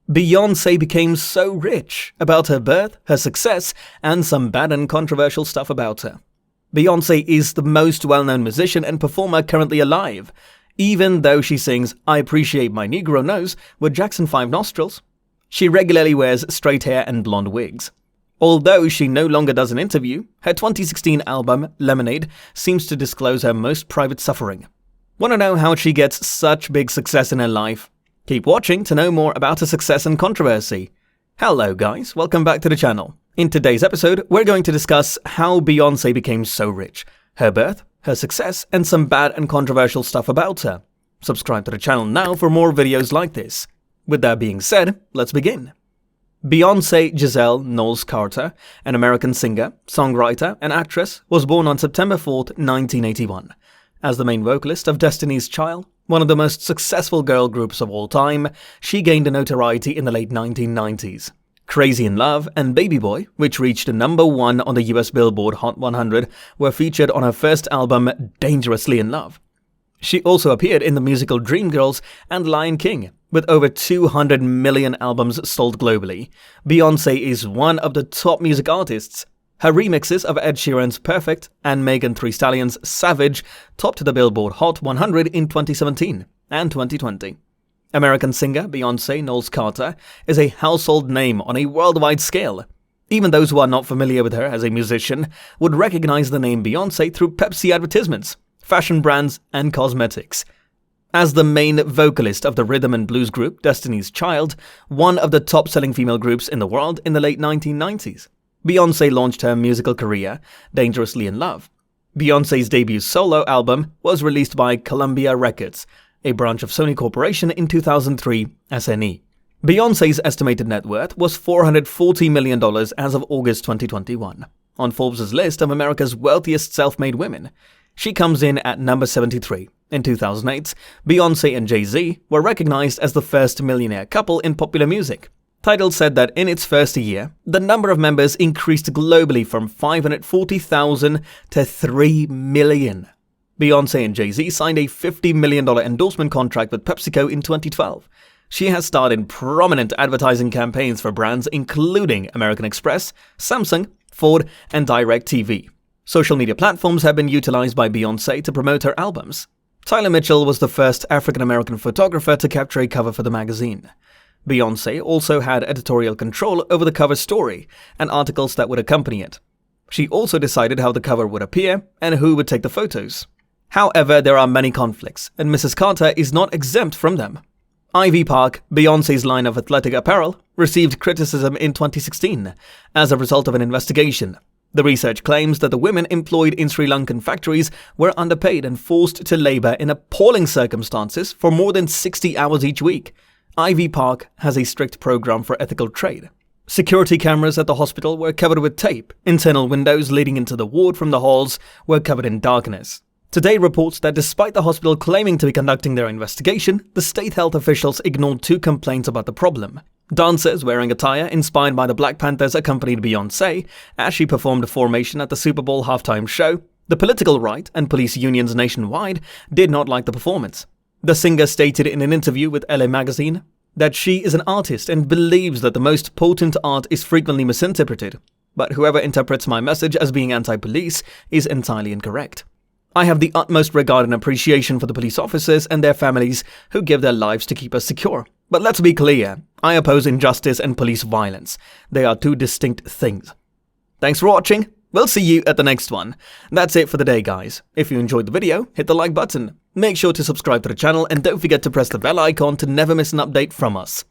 Beyoncé became so rich about her birth, her success, and some bad and controversial stuff about her. Beyoncé is the most well-known musician and performer currently alive, even though she sings "I Appreciate My Negro Nose" with Jackson 5 nostrils. She regularly wears straight hair and blonde wigs. Although she no longer does an interview, her 2016 album, Lemonade, seems to disclose her most private suffering. Want to know how she gets such big success in her life? Keep watching to know more about her success and controversy. Hello guys, welcome back to the channel. In today's episode, we're going to discuss how Beyoncé became so rich, her birth, her success, and some bad and controversial stuff about her. Subscribe to the channel now for more videos like this. With that being said, let's begin. Beyoncé Giselle Knowles Carter, an American singer, songwriter, and actress, was born on September 4, 1981. As the main vocalist of Destiny's Child, one of the most successful girl groups of all time, she gained a notoriety in the late 1990s. Crazy in Love and Baby Boy, which reached number 1 on the US Billboard Hot 100, were featured on her first album, Dangerously in Love. She also appeared in the musical Dreamgirls and Lion King. With over 200 million albums sold globally, Beyoncé is one of the top music artists. Her remixes of Ed Sheeran's Perfect and Megan Thee Stallion's Savage topped the Billboard Hot 100 in 2017 and 2020. American singer Beyoncé Knowles Carter is a household name on a worldwide scale. Even those who are not familiar with her as a musician would recognize the name Beyoncé through Pepsi advertisements, fashion brands, and cosmetics. As the main vocalist of the rhythm and blues group Destiny's Child, one of the top-selling female groups in the world in the late 1990s, Beyoncé launched her musical career, Dangerously in Love. Beyoncé's debut solo album was released by Columbia Records, a branch of Sony Corporation in 2003 SNE. Beyoncé's estimated net worth was $440 million as of August 2021, on Forbes' list of America's wealthiest self-made women. She comes in at number 73. In 2008, Beyoncé and Jay Z were recognized as the first millionaire couple in popular music. Tidal said that in its first year, the number of members increased globally from 540,000 to 3 million. Beyoncé and Jay Z signed a $50 million endorsement contract with PepsiCo in 2012. She has starred in prominent advertising campaigns for brands including American Express, Samsung, Ford, and DirecTV. Social media platforms have been utilized by Beyoncé to promote her albums. Tyler Mitchell was the first African-American photographer to capture a cover for the magazine. Beyoncé also had editorial control over the cover story and articles that would accompany it. She also decided how the cover would appear and who would take the photos. However, there are many conflicts, and Mrs. Carter is not exempt from them. Ivy Park, Beyoncé's line of athletic apparel, received criticism in 2016 as a result of an investigation. The research claims that the women employed in Sri Lankan factories were underpaid and forced to labor in appalling circumstances for more than 60 hours each week. Ivy Park has a strict program for ethical trade. Security cameras at the hospital were covered with tape. Internal windows leading into the ward from the halls were covered in darkness. Today reports that despite the hospital claiming to be conducting their investigation, the state health officials ignored 2 complaints about the problem. Dancers wearing attire inspired by the Black Panthers accompanied Beyoncé as she performed Formation at the Super Bowl halftime show. The political right and police unions nationwide did not like the performance. The singer stated in an interview with LA Magazine that she is an artist and believes that the most potent art is frequently misinterpreted, but whoever interprets my message as being anti-police is entirely incorrect. I have the utmost regard and appreciation for the police officers and their families who give their lives to keep us secure. But let's be clear, I oppose injustice and police violence. They are 2 distinct things. Thanks for watching. We'll see you at the next one. That's it for the day, guys. If you enjoyed the video, hit the like button. Make sure to subscribe to the channel and don't forget to press the bell icon to never miss an update from us.